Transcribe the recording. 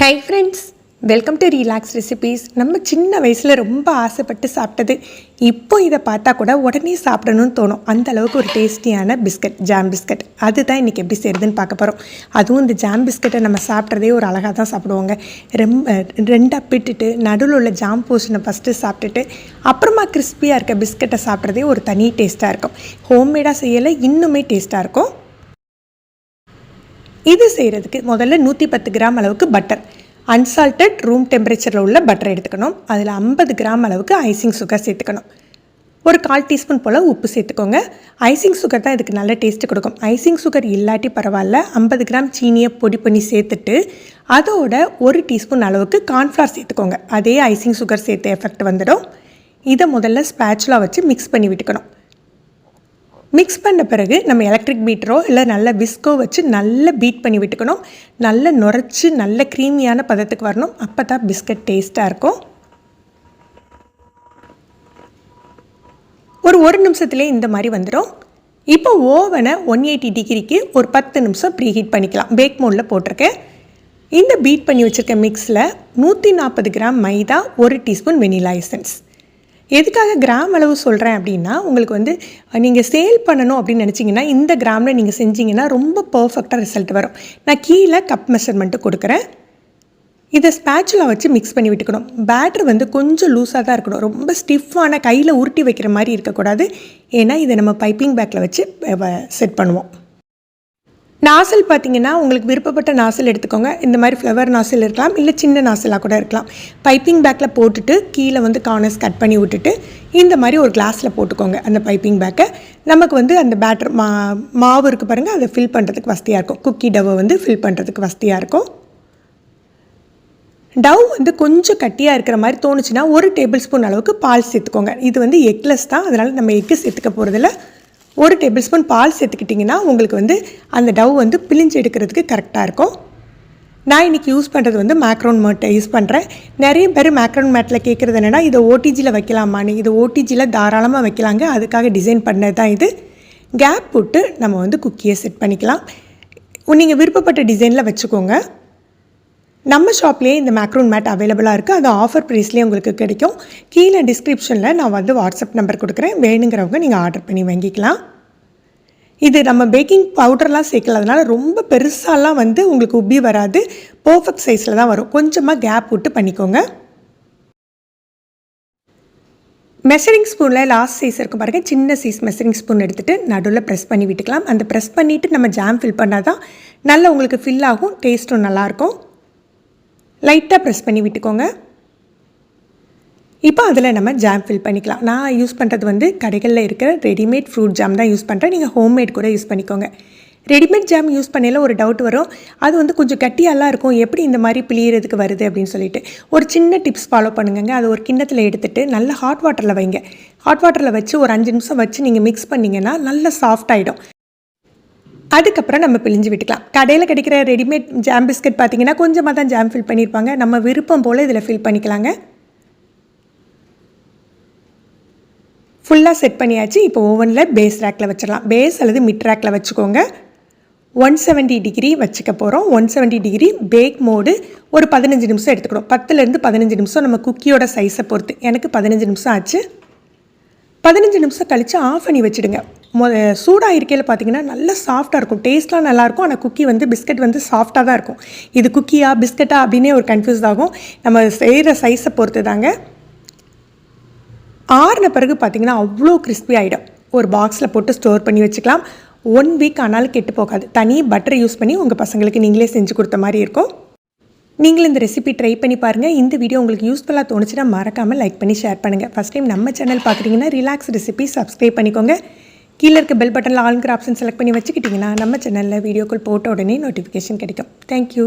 Hi friends, welcome to relax recipes. நம்ம சின்ன வயசில் ரொம்ப ஆசைப்பட்டு சாப்பிட்டது இப்போ இதை பார்த்தா கூட உடனே சாப்பிடணும்னு தோணும். அந்த அளவுக்கு ஒரு டேஸ்டியான பிஸ்கட், ஜாம் பிஸ்கட். அதுதான் இன்றைக்கி எப்படி செய்கிறதுன்னு பார்க்க போகிறோம். அதுவும் இந்த ஜாம் பிஸ்கட்டை நம்ம சாப்பிட்றதே ஒரு அழகாக தான் சாப்பிடுவாங்க. ரெண்டாக பிட்டுட்டு நடுவில் உள்ள ஜாம் போர்ஷனை ஃபஸ்ட்டு சாப்பிட்டுட்டு அப்புறமா கிறிஸ்பியாக இருக்க பிஸ்கட்டை சாப்பிட்றதே ஒரு தனி டேஸ்ட்டாக இருக்கும். ஹோம்மேடாக செய்யலை, இன்னுமே டேஸ்ட்டாக இருக்கும். இது செய்கிறதுக்கு முதல்ல 110 கிராம் அளவுக்கு பட்டர், அன்சால்டட் ரூம் டெம்பரேச்சரில் உள்ள பட்டர் எடுத்துக்கணும். அதில் 50 கிராம் அளவுக்கு ஐசிங் சுகர் சேர்த்துக்கணும். ஒரு 1/4 டீஸ்பூன் போல் உப்பு சேர்த்துக்கோங்க. ஐசிங் சுகர் தான் இதுக்கு நல்ல டேஸ்ட்டு கொடுக்கும். ஐசிங் சுகர் இல்லாட்டி பரவாயில்ல, 50 கிராம் சீனியை பொடி பண்ணி சேர்த்துட்டு அதோட 1 டீஸ்பூன் அளவுக்கு கார்ன்ஃப்ளவர் சேர்த்துக்கோங்க. அதே ஐசிங் சுகர் சேர்த்து எஃபெக்ட் வந்துடும். இதை முதல்ல ஸ்பேச்சுலா வச்சு மிக்ஸ் பண்ணி விட்டுக்கணும். மிக்ஸ் பண்ண பிறகு நம்ம எலக்ட்ரிக் பீட்டரோ இல்லை நல்ல விஸ்கோ வச்சு நல்லா பீட் பண்ணி விட்டுக்கணும். நல்லா நுரைச்சி நல்ல க்ரீமியான பதத்துக்கு வரணும். அப்போ தான் பிஸ்கட் டேஸ்ட்டாக இருக்கும். ஒரு நிமிஷத்துலேயே இந்த மாதிரி வந்துடும். இப்போ ஓவனை 180 டிகிரிக்கு ஒரு 10 நிமிஷம் ப்ரீஹீட் பண்ணிக்கலாம். பேக் மோடில் போட்டிருக்கேன். இந்த பீட் பண்ணி வச்சுருக்க மிக்ஸில் 140 கிராம் மைதா, 1 டீஸ்பூன் வெனிலா எசன்ஸ். எதுக்காக கிராம் அளவு சொல்கிறேன் அப்படின்னா, உங்களுக்கு நீங்கள் சேல் பண்ணணும் அப்படின்னு நினச்சிங்கன்னா இந்த கிராமில் நீங்கள் செஞ்சிங்கன்னா ரொம்ப பர்ஃபெக்டாக ரிசல்ட் வரும். நான் கீழே கப் மெஷர்மெண்ட்டு கொடுக்குறேன். இதை ஸ்பேச்சுலா வச்சு மிக்ஸ் பண்ணி விட்டுக்கணும். பேட்டர் கொஞ்சம் லூஸாக தான் இருக்கணும். ரொம்ப ஸ்டிஃபான கையில் உருட்டி வைக்கிற மாதிரி இருக்கக்கூடாது. ஏன்னா இதை நம்ம பைப்பிங் பேக்கில் வச்சு செட் பண்ணுவோம். நாசில் பார்த்திங்கன்னா உங்களுக்கு விருப்பப்பட்ட நாசில் எடுத்துக்கோங்க. இந்த மாதிரி ஃப்ளவர் நாசில் இருக்கலாம், இல்லை சின்ன நாசிலாக கூட இருக்கலாம். பைப்பிங் பேக்கில் போட்டுட்டு கீழே கார்னர்ஸ் கட் பண்ணி விட்டுட்டு இந்த மாதிரி ஒரு கிளாஸில் போட்டுக்கோங்க. அந்த பைப்பிங் பேக்கை நமக்கு அந்த பேட்டர் மாவு இருக்குது பாருங்கள், அதை ஃபில் பண்ணுறதுக்கு வசதியாக இருக்கும். குக்கி டவ்வை ஃபில் பண்ணுறதுக்கு வசதியாக இருக்கும். டவ் கொஞ்சம் கட்டியாக இருக்கிற மாதிரி தோணுச்சுன்னா 1 டேபிள் ஸ்பூன் அளவுக்கு பால் சேர்த்துக்கோங்க. இது எக்லெஸ் தான், அதனால் நம்ம எக்கு சேர்த்துக்க போகிறதில்ல. 1 டேபிள் ஸ்பூன் பால் சேர்த்துக்கிட்டிங்கன்னா உங்களுக்கு அந்த டவ் பிழிஞ்சு எடுக்கிறதுக்கு கரெக்டாக இருக்கும். நான் இன்றைக்கி யூஸ் பண்ணுறது மேக்ரோன் மேட்டை யூஸ் பண்ணுறேன். நிறைய பேர் மேக்ரோன் மேட்டில் கேட்குறது என்னென்னா, இதை ஓடிஜியில் வைக்கலாமான்னு. இது ஓடிஜியில் தாராளமாக வைக்கலாங்க. அதுக்காக டிசைன் பண்ணது தான் இது. கேப் போட்டு நம்ம குக்கியை செட் பண்ணிக்கலாம். நீங்கள் விருப்பப்பட்ட டிசைனில் வச்சுக்கோங்க. நம்ம ஷாப்லேயே இந்த மேக்ரோன் மேட் அவைலபிளாக இருக்குது. அது ஆஃபர் ப்ரைஸ்லேயே உங்களுக்கு கிடைக்கும். கீழே டிஸ்கிரிப்ஷனில் நான் வாட்ஸ்அப் நம்பர் கொடுக்குறேன். வேணுங்கிறவங்க நீங்கள் ஆர்டர் பண்ணி வாங்கிக்கலாம். இது நம்ம பேக்கிங் பவுடர்லாம் சேர்க்கலாதனால ரொம்ப பெருசாலாம் உங்களுக்கு உப்பி வராது. பர்ஃபெக்ட் சைஸில் தான் வரும். கொஞ்சமாக கேப் விட்டு பண்ணிக்கோங்க. மெஷரிங் ஸ்பூனில் லாஸ்ட் சைஸ் இருக்கும் பாருங்கள், சின்ன சைஸ் மெஷரிங் ஸ்பூன் எடுத்துகிட்டு நடுவில் ப்ரெஸ் பண்ணி விட்டுக்கலாம். அந்த ப்ரெஸ் பண்ணிவிட்டு நம்ம ஜாம் ஃபில் பண்ணால் தான் நல்லா உங்களுக்கு ஃபில் ஆகும், டேஸ்ட்டும் நல்லாயிருக்கும். லைட்டாக ப்ரெஸ் பண்ணி விட்டுக்கோங்க. இப்போ அதில் நம்ம ஜாம் ஃபில் பண்ணிக்கலாம். நான் யூஸ் பண்ணுறது கடைகளில் இருக்கிற ரெடிமேட் ஃப்ரூட் ஜாம் தான் யூஸ் பண்ணுறேன். நீங்கள் ஹோம்மேட் கூட யூஸ் பண்ணிக்கோங்க. ரெடிமேட் ஜாம் யூஸ் பண்ணையில் ஒரு டவுட் வரும். அது கொஞ்சம் கட்டியாலாம் இருக்கும், எப்படி இந்த மாதிரி பிழியறதுக்கு வருது அப்படின்னு சொல்லிட்டு ஒரு சின்ன டிப்ஸ் ஃபாலோ பண்ணுங்க. அது ஒரு கிண்ணத்தில் எடுத்துகிட்டு நல்லா ஹாட் வாட்டரில் வைங்க. ஹாட் வாட்டரில் வச்சு ஒரு 5 நிமிஷம் வச்சு நீங்கள் மிக்ஸ் பண்ணிங்கன்னா நல்லா சாஃப்ட் ஆகிடும். அதுக்கப்புறம் நம்ம பிழிஞ்சு விட்டுக்கலாம். கடையில் கிடைக்கிற ரெடிமேட் ஜாம் பிஸ்கட் பார்த்திங்கன்னா கொஞ்சமாக தான் ஜாம் ஃபில் பண்ணியிருப்பாங்க. நம்ம விருப்பம் போல் இதில் ஃபில் பண்ணிக்கலாங்க. ஃபுல்லாக செட் பண்ணியாச்சு. இப்போ ஓவனில் பேஸ் ரேக்கில் வச்சிடலாம். பேஸ் அல்லது மிட் ரேக்கில் வச்சுக்கோங்க. 170 டிகிரி வச்சுக்க போகிறோம். 170 டிகிரி பேக் மோடு ஒரு 15 நிமிஷம் எடுத்துக்கணும். 10லேருந்து 15 நிமிஷம் நம்ம குக்கியோட சைஸை பொறுத்து. எனக்கு 15 நிமிஷம் ஆச்சு. 15 நிமிஷம் கழித்து ஆஃப் பண்ணி வச்சுடுங்க. சூடாக இருக்கையில் பார்த்திங்கன்னா நல்லா சாஃப்டாக இருக்கும். டேஸ்ட்லாம் நல்லாயிருக்கும். ஆனால் குக்கி பிஸ்கட் சாஃப்டாக தான் இருக்கும். இது குக்கியா பிஸ்கட்டா அப்படின்னே ஒரு கன்ஃபியூஸ் ஆகும். நம்ம செய்கிற சைஸை பொறுத்து தாங்க. ஆறின பிறகு பார்த்திங்கன்னா அவ்வளோ கிறிஸ்பி ஆகிடும். ஒரு பாக்ஸில் போட்டு ஸ்டோர் பண்ணி வச்சுக்கலாம். 1 வீக் ஆனாலும் கெட்டு போகாது. தனி பட்டர் யூஸ் பண்ணி உங்கள் பசங்களுக்கு நீங்களே செஞ்சு கொடுத்த மாதிரி இருக்கும். நீங்களும் இந்த ரெசிபி ட்ரை பண்ணி பாருங்கள். இந்த வீடியோ உங்களுக்கு யூஸ்ஃபுல்லாக தோணுச்சுன்னா மறக்காமல் லைக் பண்ணி ஷேர் பண்ணுங்கள். ஃபஸ்ட் டைம் நம்ம சேனல் பார்க்குறீங்கன்னா ரிலாக்ஸ் ரெசிபி சப்ஸ்கிரைப் பண்ணிக்கோங்க. கீழே இருக்க பெல் பட்டனில் ஆல்ங்கிற ஆப்ஷன் செலக்ட் பண்ணி வச்சுக்கிட்டிங்கன்னா நம்ம சேனலில் வீடியோக்கள் போட்ட உடனே நோட்டிஃபிகேஷன் கிடைக்கும். தேங்க்யூ.